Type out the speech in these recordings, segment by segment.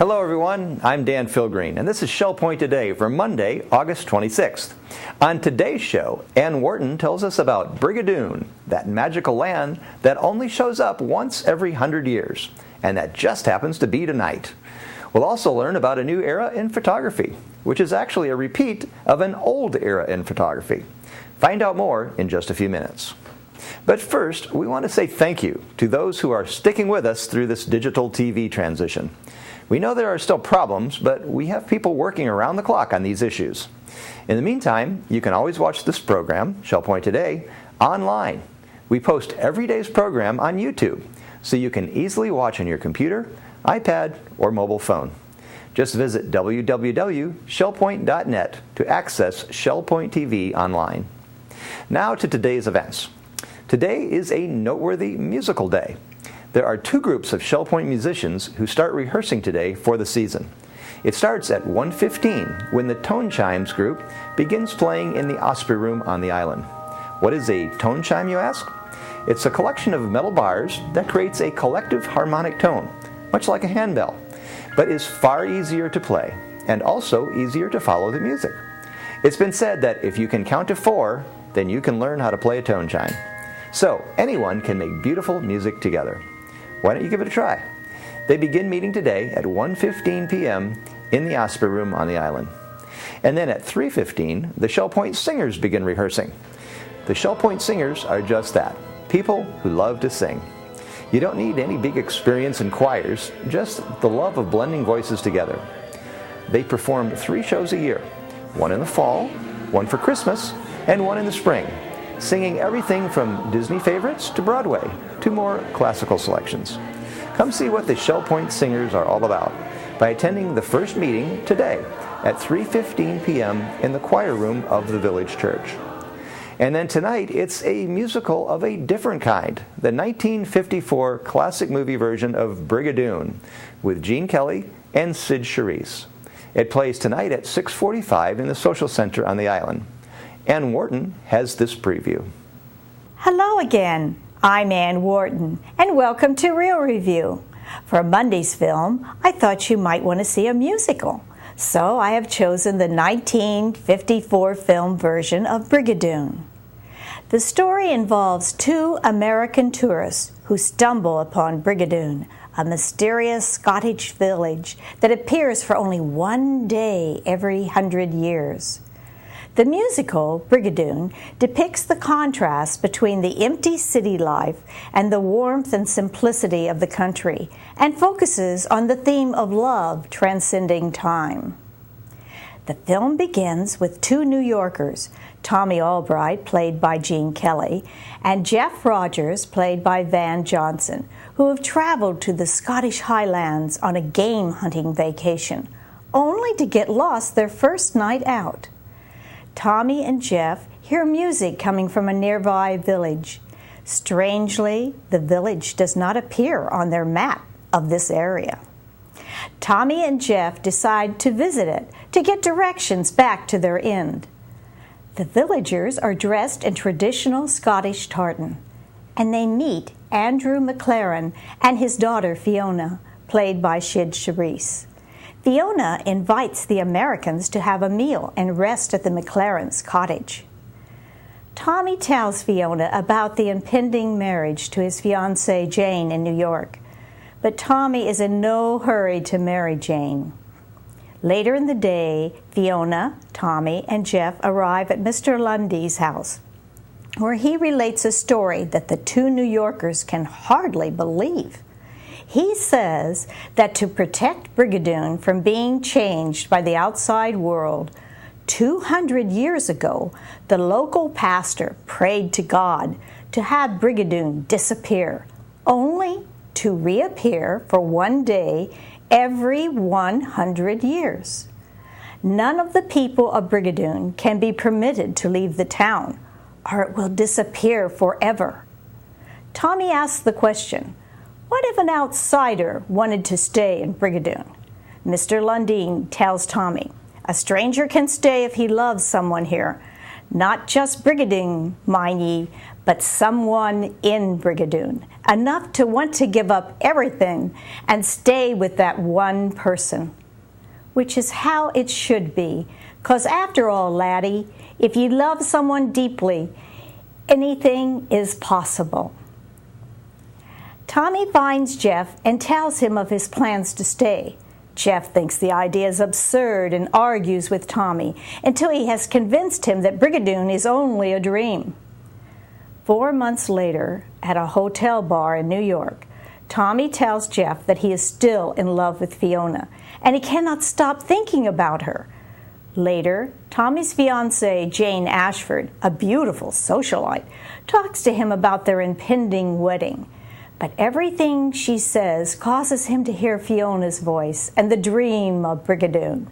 Hello everyone, I'm Dan Philgreen, and this is Shell Point Today for Monday, August 26th. On today's show, Ann Wharton tells us about Brigadoon, that magical land that only shows up once every 100 years, and that just happens to be tonight. We'll also learn about a new era in photography, which is actually a repeat of an old era in photography. Find out more in just a few minutes. But first, we want to say thank you to those who are sticking with us through this digital TV transition. We know there are still problems, but we have people working around the clock on these issues. In the meantime, you can always watch this program, Shell Point Today, online. We post every day's program on YouTube, so you can easily watch on your computer, iPad, or mobile phone. Just visit www.shellpoint.net to access Shell Point TV online. Now to today's events. Today is a noteworthy musical day. There are two groups of Shell Point musicians who start rehearsing today for the season. It starts at 1:15 when the Tone Chimes group begins playing in the Osprey Room on the island. What is a tone chime, you ask? It's a collection of metal bars that creates a collective harmonic tone, much like a handbell, but is far easier to play and also easier to follow the music. It's been said that if you can count to 4, then you can learn how to play a tone chime. So anyone can make beautiful music together. Why don't you give it a try? They begin meeting today at 1:15 p.m. in the Osprey Room on the island. And then at 3:15, the Shell Point Singers begin rehearsing. The Shell Point Singers are just that, people who love to sing. You don't need any big experience in choirs, just the love of blending voices together. They perform 3 shows a year, one in the fall, one for Christmas, and one in the spring, singing everything from Disney favorites to Broadway to more classical selections. Come see what the Shell Point Singers are all about by attending the first meeting today at 3:15 p.m. in the choir room of the village church. And then tonight, it's a musical of a different kind, the 1954 classic movie version of Brigadoon with Gene Kelly and Sid Charisse. It plays tonight at 6:45 in the Social Center on the island. Ann Wharton has this preview. Hello again. I'm Ann Wharton, and welcome to Real Review. For Monday's film, I thought you might want to see a musical, so I have chosen the 1954 film version of Brigadoon. The story involves 2 American tourists who stumble upon Brigadoon, a mysterious Scottish village that appears for only one day every 100 years. The musical, Brigadoon, depicts the contrast between the empty city life and the warmth and simplicity of the country, and focuses on the theme of love transcending time. The film begins with 2 New Yorkers, Tommy Albright, played by Gene Kelly, and Jeff Rogers, played by Van Johnson, who have traveled to the Scottish Highlands on a game hunting vacation, only to get lost their first night out. Tommy and Jeff hear music coming from a nearby village. Strangely, the village does not appear on their map of this area. Tommy and Jeff decide to visit it to get directions back to their inn. The villagers are dressed in traditional Scottish tartan, and they meet Andrew McLaren and his daughter Fiona, played by Sid Charisse. Fiona invites the Americans to have a meal and rest at the McLaren's cottage. Tommy tells Fiona about the impending marriage to his fiancée Jane in New York, but Tommy is in no hurry to marry Jane. Later in the day, Fiona, Tommy, and Jeff arrive at Mr. Lundy's house, where he relates a story that the 2 New Yorkers can hardly believe. He says that to protect Brigadoon from being changed by the outside world, 200 years ago, the local pastor prayed to God to have Brigadoon disappear, only to reappear for one day every 100 years. None of the people of Brigadoon can be permitted to leave the town, or it will disappear forever. Tommy asks the question, what if an outsider wanted to stay in Brigadoon? Mr. Lundy tells Tommy, a stranger can stay if he loves someone here. Not just Brigadoon, mind ye, but someone in Brigadoon, enough to want to give up everything and stay with that one person. Which is how it should be, 'cause after all, laddie, if you love someone deeply, anything is possible. Tommy finds Jeff and tells him of his plans to stay. Jeff thinks the idea is absurd and argues with Tommy until he has convinced him that Brigadoon is only a dream. 4 months later, at a hotel bar in New York, Tommy tells Jeff that he is still in love with Fiona, and he cannot stop thinking about her. Later, Tommy's fiancée, Jane Ashford, a beautiful socialite, talks to him about their impending wedding. But everything she says causes him to hear Fiona's voice and the dream of Brigadoon.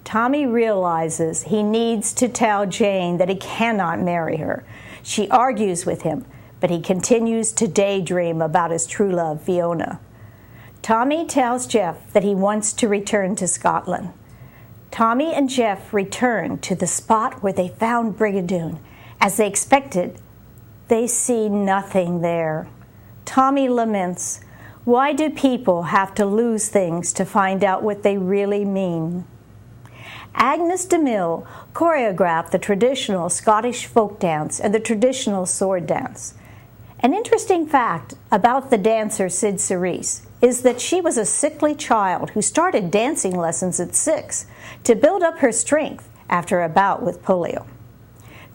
Tommy realizes he needs to tell Jane that he cannot marry her. She argues with him, but he continues to daydream about his true love, Fiona. Tommy tells Jeff that he wants to return to Scotland. Tommy and Jeff return to the spot where they found Brigadoon. As they expected, they see nothing there. Tommy laments, why do people have to lose things to find out what they really mean? Agnes de Mille choreographed the traditional Scottish folk dance and the traditional sword dance. An interesting fact about the dancer Sid Cerise is that she was a sickly child who started dancing lessons at 6 to build up her strength after a bout with polio.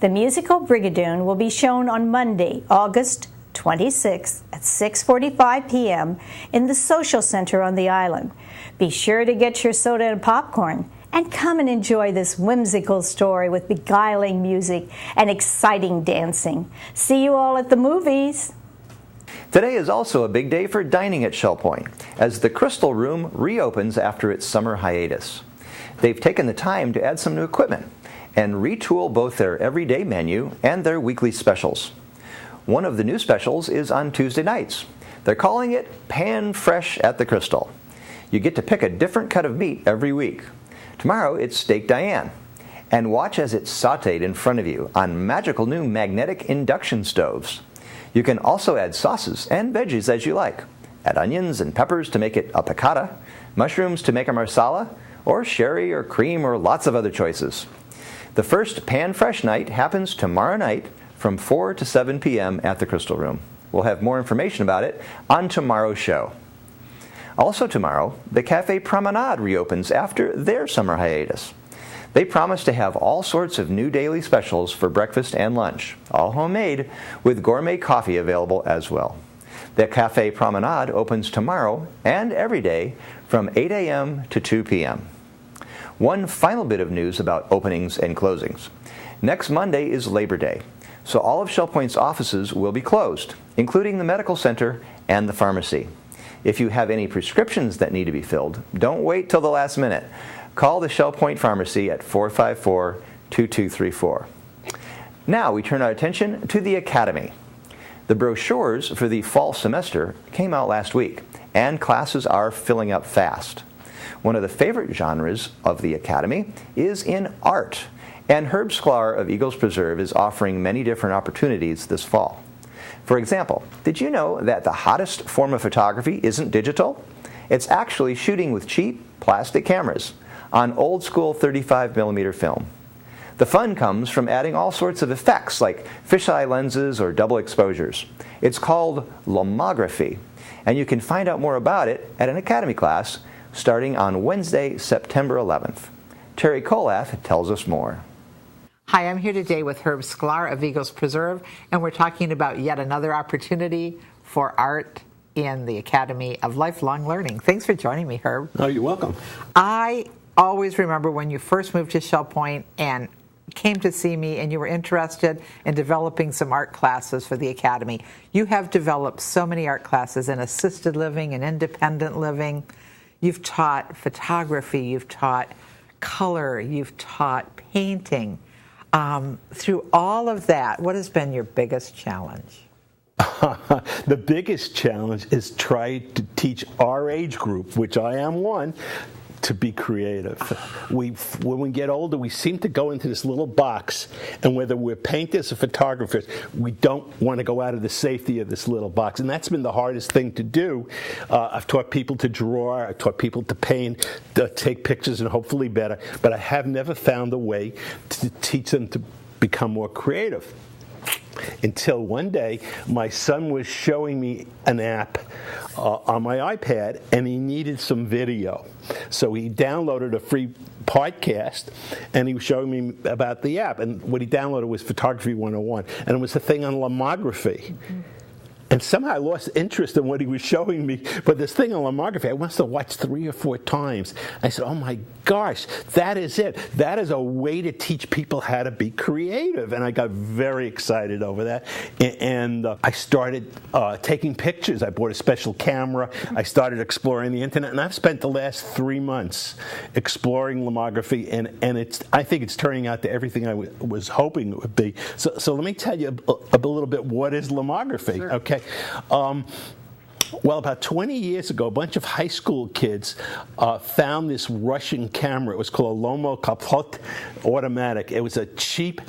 The musical Brigadoon will be shown on Monday, August 26th at 6:45 p.m. in the Social Center on the island. Be sure to get your soda and popcorn and come and enjoy this whimsical story with beguiling music and exciting dancing. See you all at the movies. Today is also a big day for dining at Shell Point, as the Crystal Room reopens after its summer hiatus. They've taken the time to add some new equipment and retool both their everyday menu and their weekly specials. One of the new specials is on Tuesday nights. They're calling it Pan Fresh at the Crystal. You get to pick a different cut of meat every week. Tomorrow it's Steak Diane. And watch as it's sautéed in front of you on magical new magnetic induction stoves. You can also add sauces and veggies as you like. Add onions and peppers to make it a piccata, mushrooms to make a marsala, or sherry or cream or lots of other choices. The first Pan Fresh night happens tomorrow night from 4 to 7 p.m. at the Crystal Room. We'll have more information about it on tomorrow's show. Also tomorrow, the Cafe Promenade reopens after their summer hiatus. They promise to have all sorts of new daily specials for breakfast and lunch, all homemade, with gourmet coffee available as well. The Cafe Promenade opens tomorrow and every day from 8 a.m. to 2 p.m. One final bit of news about openings and closings. Next Monday is Labor Day, so all of Shell Point's offices will be closed, including the medical center and the pharmacy. If you have any prescriptions that need to be filled, don't wait till the last minute. Call the Shell Point Pharmacy at 454-2234. Now we turn our attention to the Academy. The brochures for the fall semester came out last week, and classes are filling up fast. One of the favorite genres of the Academy is in art, and Herb Sklar of Eagles Preserve is offering many different opportunities this fall. For example, did you know that the hottest form of photography isn't digital? It's actually shooting with cheap plastic cameras on old-school 35mm film. The fun comes from adding all sorts of effects like fisheye lenses or double exposures. It's called Lomography, and you can find out more about it at an Academy class starting on Wednesday, September 11th. Terry Kolath tells us more. Hi, I'm here today with Herb Sklar of Eagles Preserve, and we're talking about yet another opportunity for art in the Academy of Lifelong Learning. Thanks for joining me, Herb. Oh, you're welcome. I always remember when you first moved to Shell Point and came to see me and you were interested in developing some art classes for the Academy. You have developed so many art classes in assisted living and independent living. You've taught photography, you've taught color, you've taught painting. Through all of that, what has been your biggest challenge? The biggest challenge is try to teach our age group, which I am one, to be creative. When we get older, we seem to go into this little box, and whether we're painters or photographers, we don't want to go out of the safety of this little box, and that's been the hardest thing to do. I've taught people to draw, I've taught people to paint, to take pictures, and hopefully better, but I have never found a way to teach them to become more creative. Until one day, my son was showing me an app on my iPad, and he needed some video. So he downloaded a free podcast, and he was showing me about the app. And what he downloaded was Photography 101, and it was a thing on lomography. Mm-hmm. And somehow I lost interest in what he was showing me. But this thing on lomography, I must have watched 3 or 4 times. I said, oh my gosh, that is it. That is a way to teach people how to be creative. And I got very excited over that. And I started taking pictures. I bought a special camera. I started exploring the internet. And I've spent the last 3 months exploring lomography. And I think it's turning out to everything I was hoping it would be. So let me tell you a little bit, what is lomography? Sure. Okay. Well, about 20 years ago, a bunch of high school kids found this Russian camera. It was called a Lomography automatic. It was a cheap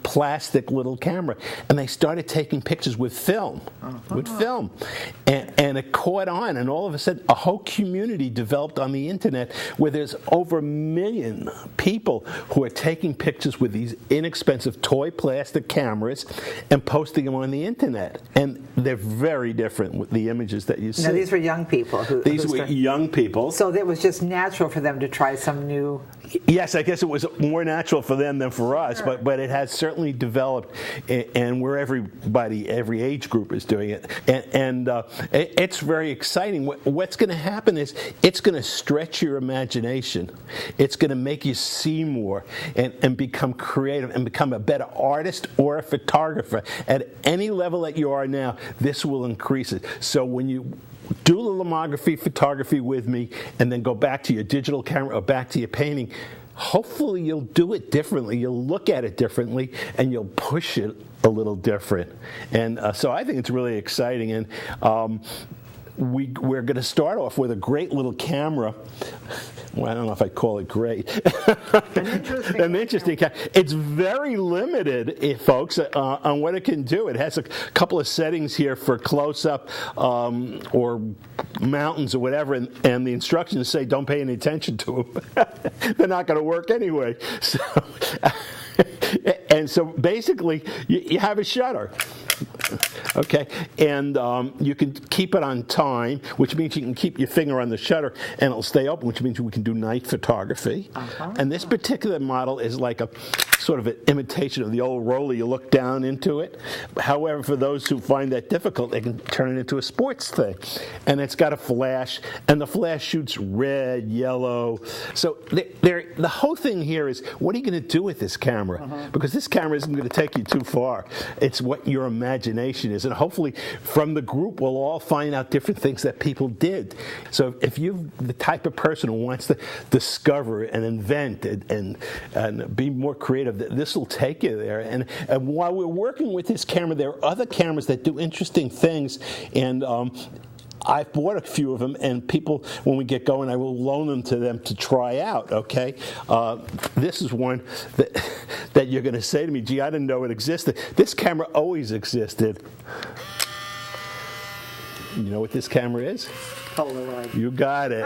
plastic little camera, and they started taking pictures with film, and it caught on, and all of a sudden a whole community developed on the internet where there's over 1 million people who are taking pictures with these inexpensive toy plastic cameras and posting them on the internet, and they're very different with the images that you see. Now, these were young people. These were young people. So it was just natural for them to try some new... Yes, I guess it was more natural for them than for us, sure. but it has certainly developed, and where every age group is doing it, and it's very exciting. What's going to happen is it's going to stretch your imagination. It's going to make you see more and become creative and become a better artist or a photographer. At any level that you are now, this will increase it. So when you do the lomography photography with me and then go back to your digital camera or back to your painting, hopefully you'll do it differently. You'll look at it differently, and you'll push it a little different. And so I think it's really exciting. And we're going to start off with a great little camera. Well, I don't know if I'd call it great. An interesting camera. It's very limited, folks, on what it can do. It has a couple of settings here for close-up or mountains or whatever, and the instructions say don't pay any attention to them. They're not going to work anyway. And so basically, you have a shutter. Okay, and you can keep it on time, which means you can keep your finger on the shutter and it'll stay open, which means we can do night photography. And this particular model is like a sort of an imitation of the old roller. You look down into it. However, for those who find that difficult, they can turn it into a sports thing. And it's got a flash, and the flash shoots red, yellow. So the whole thing here is, what are you going to do with this camera? Because this camera isn't going to take you too far. It's what your imagination is. And hopefully from the group we'll all find out different things that people did. So if you're the type of person who wants to discover and invent and be more creative, this will take you there. And while we're working with this camera, there are other cameras that do interesting things. And I've bought a few of them, and people, when we get going, I will loan them to them to try out, okay? This is one that you're going to say to me, gee, I didn't know it existed. This camera always existed. You know what this camera is? Polaroid. You got it.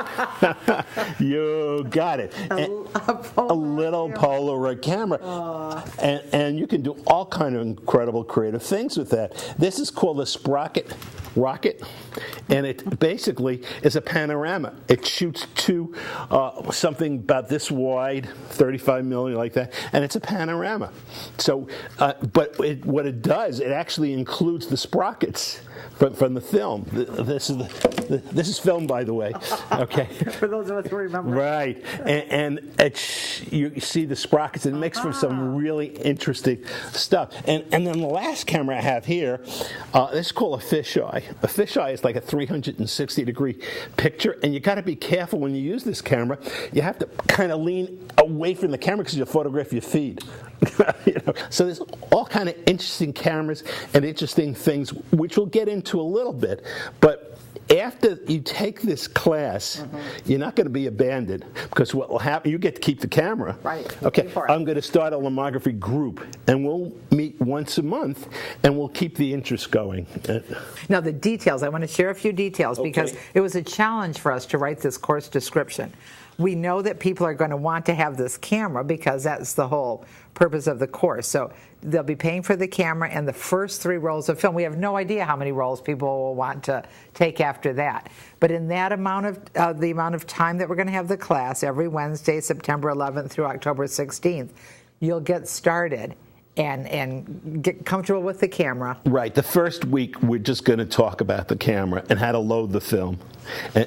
You got it. A little Polaroid camera. And you can do all kind of incredible creative things with that. This is called a Sprocket rocket, and it basically is a panorama. It shoots to something about this wide, 35 millimeter, like that, and it's a panorama. So, but what it does, it actually includes the sprockets from the film. This is film, by the way. Okay. For those of us who remember. Right, and you see the sprockets, and it makes for some really interesting stuff. And then the last camera I have here, this is called a fisheye. A fisheye is like a 360-degree picture, and you got to be careful when you use this camera. You have to kind of lean away from the camera because you'll photograph your feed. You know? So there's all kind of interesting cameras and interesting things, which we'll get into a little bit. But after you take this class, you're not going to be abandoned, because what will happen, you get to keep the camera. Right. Okay, I'm going to start a Lomography group, and we'll meet once a month, and we'll keep the interest going. Now, the details, I want to share a few details, because it was a challenge for us to write this course description. We know that people are going to want to have this camera because that's the whole purpose of the course. So they'll be paying for the camera and the first 3 rolls of film. We have no idea how many rolls people will want to take after that. But in that amount of the amount of time that we're going to have the class, every Wednesday, September 11th through October 16th, you'll get started and get comfortable with the camera. Right. The first week, we're just going to talk about the camera and how to load the film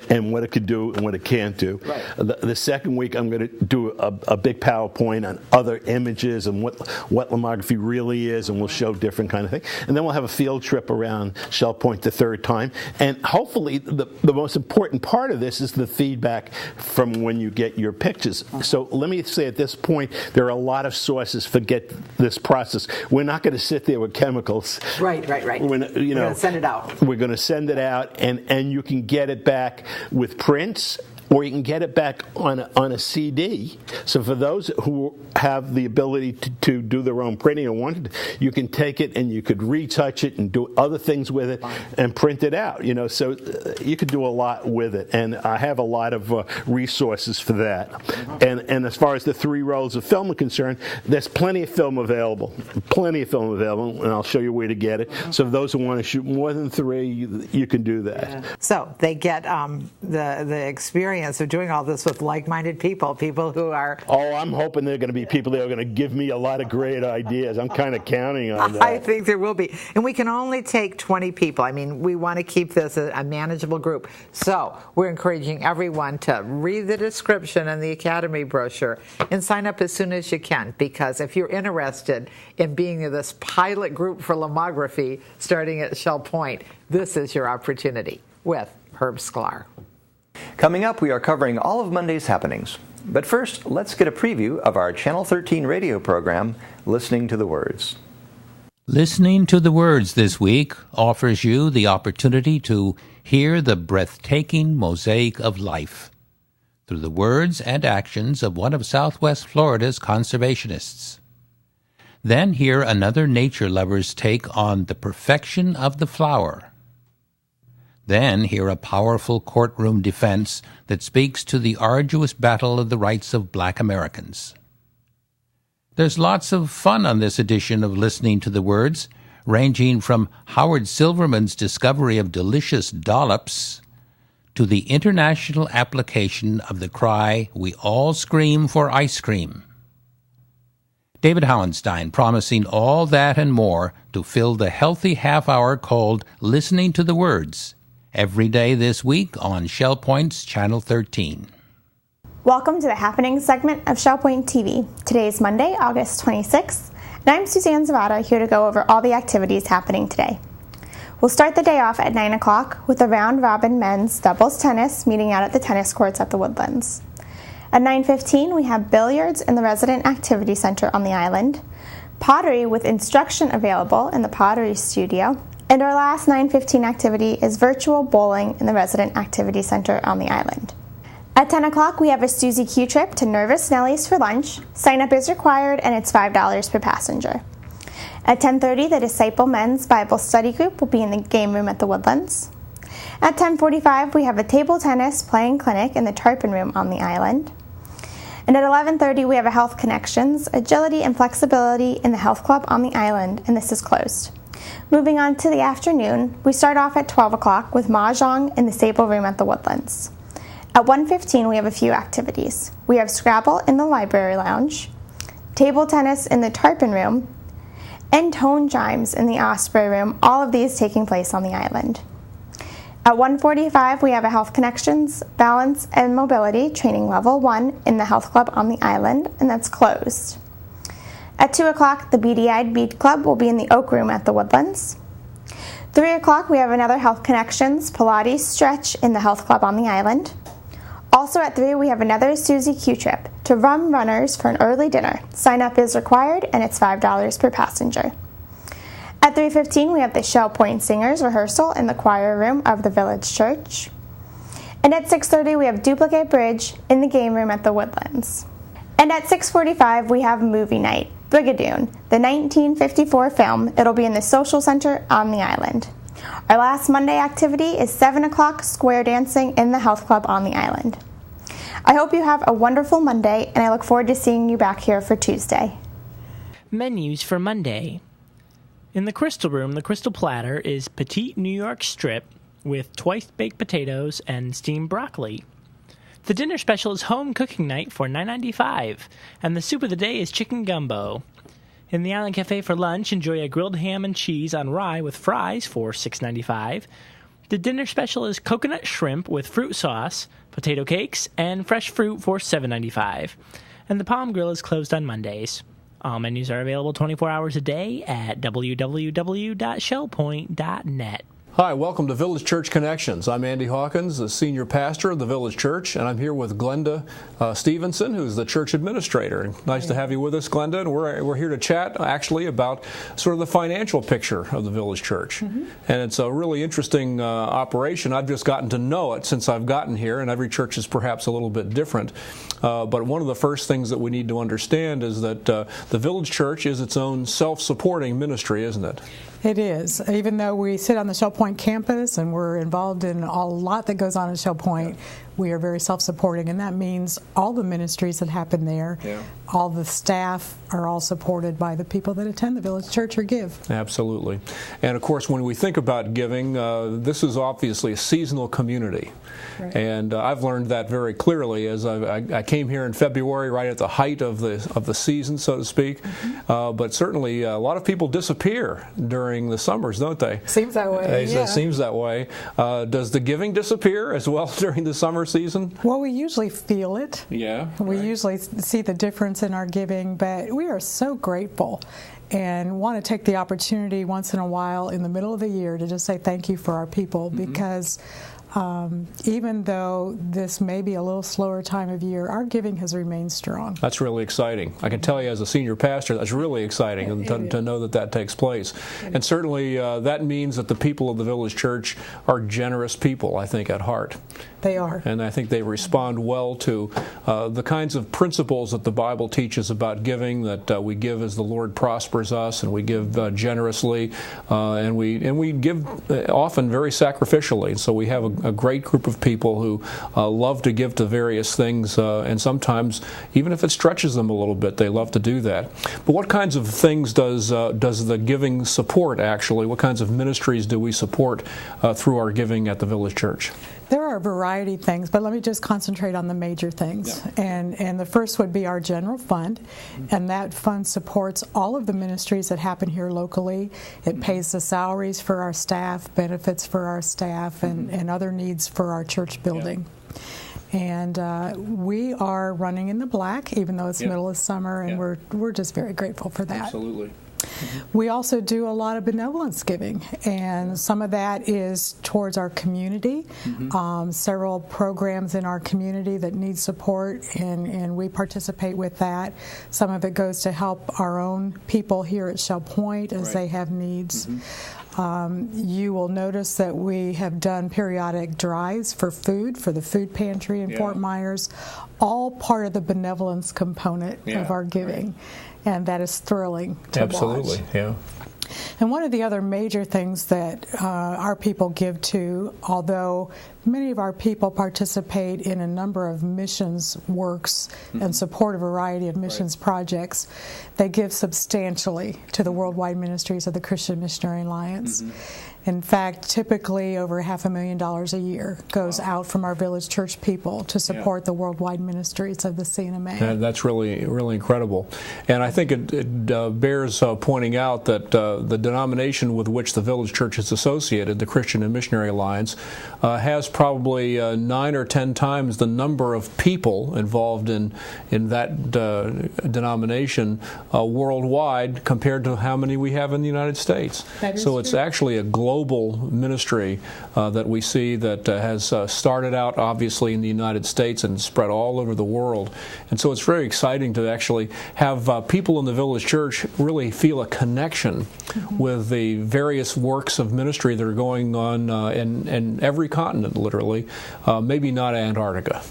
and what it could do and what it can't do. Right. The second week, I'm going to do a big PowerPoint on other images and what Lomography really is, and we'll show different kind of things. And then we'll have a field trip around Shell Point the third time. And hopefully, the most important part of this is the feedback from when you get your pictures. So let me say at this point, there are a lot of sources for this process. We're not going to sit there with chemicals. Right. We're going to send it out. We're going to send it out, and you can get it back with prints, or you can get it back on a CD. So for those who have the ability to do their own printing and want to, you can take it and you could retouch it and do other things with it and print it out. So you could do a lot with it, and I have a lot of resources for that. And as far as the 3 rolls of film are concerned, there's plenty of film available, and I'll show you where to get it. So those who want to shoot more than 3, you can do that. Yeah. So they get the experience of doing all this with like-minded people who are... Oh, I'm hoping there are going to be people that are going to give me a lot of great ideas. I'm kind of counting on that. I think there will be. And we can only take 20 people. I mean, we want to keep this a manageable group. So we're encouraging everyone to read the description and the Academy brochure and sign up as soon as you can, because if you're interested in being in this pilot group for Lomography starting at Shell Point, this is your opportunity with Herb Sklar. Coming up, we are covering all of Monday's happenings. But first, let's get a preview of our Channel 13 radio program, Listening to the Words. Listening to the Words this week offers you the opportunity to hear the breathtaking mosaic of life through the words and actions of one of Southwest Florida's conservationists. Then hear another nature lover's take on the perfection of the flower. Then hear a powerful courtroom defense that speaks to the arduous battle of the rights of Black Americans. There's lots of fun on this edition of Listening to the Words, ranging from Howard Silverman's discovery of delicious dollops to the international application of the cry, "We all scream for ice cream." David Howenstein promising all that and more to fill the healthy half hour called Listening to the Words, every day this week on Shell Point's Channel 13. Welcome to the Happenings segment of Shell Point TV. Today is Monday, August 26th, and I'm Suzanne Zavada, here to go over all the activities happening today. We'll start the day off at 9 o'clock with a round-robin men's doubles tennis meeting out at the tennis courts at the Woodlands. At 9:15, we have billiards in the Resident Activity Center on the island, pottery with instruction available in the Pottery Studio, and our last 9:15 activity is virtual bowling in the Resident Activity Center on the island. At 10 o'clock, we have a Suzy Q trip to Nervous Nellie's for lunch. Sign up is required, and it's $5 per passenger. At 10:30, the Disciple Men's Bible Study Group will be in the game room at the Woodlands. At 10:45, we have a table tennis playing clinic in the Tarpon Room on the island. And at 11:30, we have a Health Connections, Agility and Flexibility in the Health Club on the island, and this is closed. Moving on to the afternoon, we start off at 12 o'clock with Mahjong in the Sable Room at the Woodlands. At 1:15, we have a few activities. We have Scrabble in the Library Lounge, table tennis in the Tarpon Room, and tone chimes in the Osprey Room, all of these taking place on the island. At 1:45, we have a Health Connections, Balance and Mobility Training Level 1 in the Health Club on the island, and that's closed. At 2 o'clock, the Beady-Eyed Bead Club will be in the Oak Room at the Woodlands. 3 o'clock, we have another Health Connections Pilates Stretch in the Health Club on the island. Also at 3, we have another Suzy Q trip to Rum Runners for an early dinner. Sign up is required, and it's $5 per passenger. At 3:15, we have the Shell Point Singers rehearsal in the choir room of the Village Church. And at 6:30, we have Duplicate Bridge in the game room at the Woodlands. And at 6:45, we have movie night, Brigadoon, the 1954 film. It'll be in the Social Center on the island. Our last Monday activity is 7 o'clock square dancing in the health club on the island. I hope you have a wonderful Monday, and I look forward to seeing you back here for Tuesday. Menus for Monday. In the Crystal Room, the Crystal Platter is Petite New York Strip with twice-baked potatoes and steamed broccoli. The dinner special is Home Cooking Night for $9.95, and the soup of the day is chicken gumbo. In the Island Cafe for lunch, enjoy a grilled ham and cheese on rye with fries for $6.95. The dinner special is coconut shrimp with fruit sauce, potato cakes, and fresh fruit for $7.95. And the Palm Grill is closed on Mondays. All menus are available 24 hours a day at www.shellpoint.net. Hi, welcome to Village Church Connections. I'm Andy Hawkins, the senior pastor of the Village Church, and I'm here with Glenda Stevenson, who's the church administrator. Nice to have you with us, Glenda, and we're here to chat actually about sort of the financial picture of the Village Church. And it's a really interesting operation. I've just gotten to know it since I've gotten here, and every church is perhaps a little bit different. But one of the first things that we need to understand is that the Village Church is its own self-supporting ministry, isn't it? It is. Even though we sit on the Shell Point campus and we're involved in a lot that goes on at Shell Point, we are very self-supporting, and that means all the ministries that happen there, all the staff are all supported by the people that attend the Village Church or give. Absolutely. And of course, when we think about giving, this is obviously a seasonal community. Right. And I've learned that very clearly as I came here in February, right at the height of the season, so to speak. But certainly a lot of people disappear during the summers, don't they? Seems that way. It seems that way. Does the giving disappear as well during the summer season? Well, we usually feel it. Yeah. We usually see the difference in our giving, but we are so grateful and want to take the opportunity once in a while in the middle of the year to just say thank you for our people, because even though this may be a little slower time of year, our giving has remained strong. That's really exciting. I can tell you as a senior pastor, that's really exciting to know that takes place. And certainly that means that the people of the Village Church are generous people, I think, at heart. They are. And I think they respond well to the kinds of principles that the Bible teaches about giving, that we give as the Lord prospers us, and we give generously, and we give often very sacrificially. So we have a great group of people who love to give to various things, and sometimes, even if it stretches them a little bit, they love to do that. But what kinds of things does the giving support, actually? What kinds of ministries do we support through our giving at the Village Church? There are a variety of things, but let me just concentrate on the major things. And the first would be our general fund, and that fund supports all of the ministries that happen here locally. It pays the salaries for our staff, benefits for our staff, and other needs for our church building. And we are running in the black, even though it's middle of summer, and we're just very grateful for that. Absolutely. We also do a lot of benevolence giving, and some of that is towards our community. Several programs in our community that need support, and we participate with that. Some of it goes to help our own people here at Shell Point as they have needs. You will notice that we have done periodic drives for food, for the food pantry in Fort Myers, all part of the benevolence component of our giving. And that is thrilling to watch. Yeah. And one of the other major things that our people give to, although many of our people participate in a number of missions works and support a variety of missions projects, they give substantially to the worldwide ministries of the Christian Missionary Alliance. In fact, typically over $500,000 a year goes out from our Village Church people to support the worldwide ministries of the CNMA. That's really, really incredible. And I think it bears pointing out that the denomination with which the Village Church is associated, the Christian and Missionary Alliance, has probably 9 or 10 times the number of people involved in that denomination worldwide compared to how many we have in the United States. So it's actually a global global ministry that we see that has started out obviously in the United States and spread all over the world. And so it's very exciting to actually have people in the Village Church really feel a connection with the various works of ministry that are going on in every continent, literally. Maybe not Antarctica.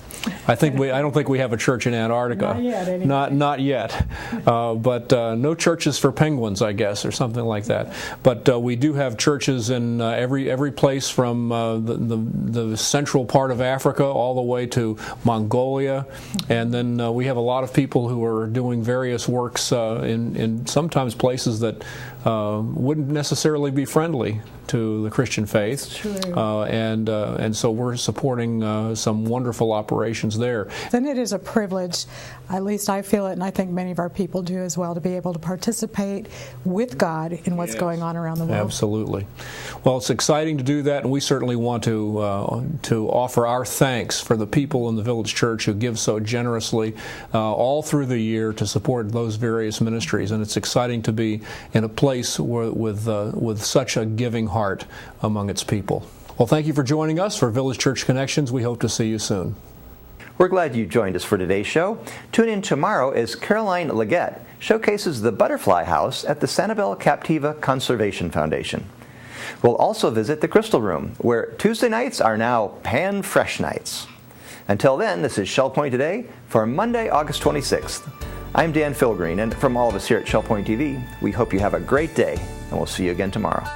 I don't think we have a church in Antarctica. Not yet. Anyway. Not yet. But no churches for penguins, I guess, or something like that. But we do have churches in every place from the central part of Africa all the way to Mongolia, and then we have a lot of people who are doing various works in sometimes places that wouldn't necessarily be friendly to the Christian faith. True. And so we're supporting some wonderful operations there. Then it is a privilege, at least I feel it, and I think many of our people do as well, to be able to participate with God in what's going on around the world. Absolutely. Well, it's exciting to do that, and we certainly want to offer our thanks for the people in the Village Church who give so generously all through the year to support those various ministries. And it's exciting to be in a place with such a giving heart among its people. Well, thank you for joining us for Village Church Connections. We hope to see you soon. We're glad you joined us for today's show. Tune in tomorrow as Caroline Leggett showcases the butterfly house at the Sanibel Captiva Conservation Foundation. We'll also visit the Crystal Room, where Tuesday nights are now Pan Fresh nights. Until then, this is Shell Point Today for Monday, August 26th. I'm Dan Philgreen, and from all of us here at Shell Point TV, we hope you have a great day, and we'll see you again tomorrow.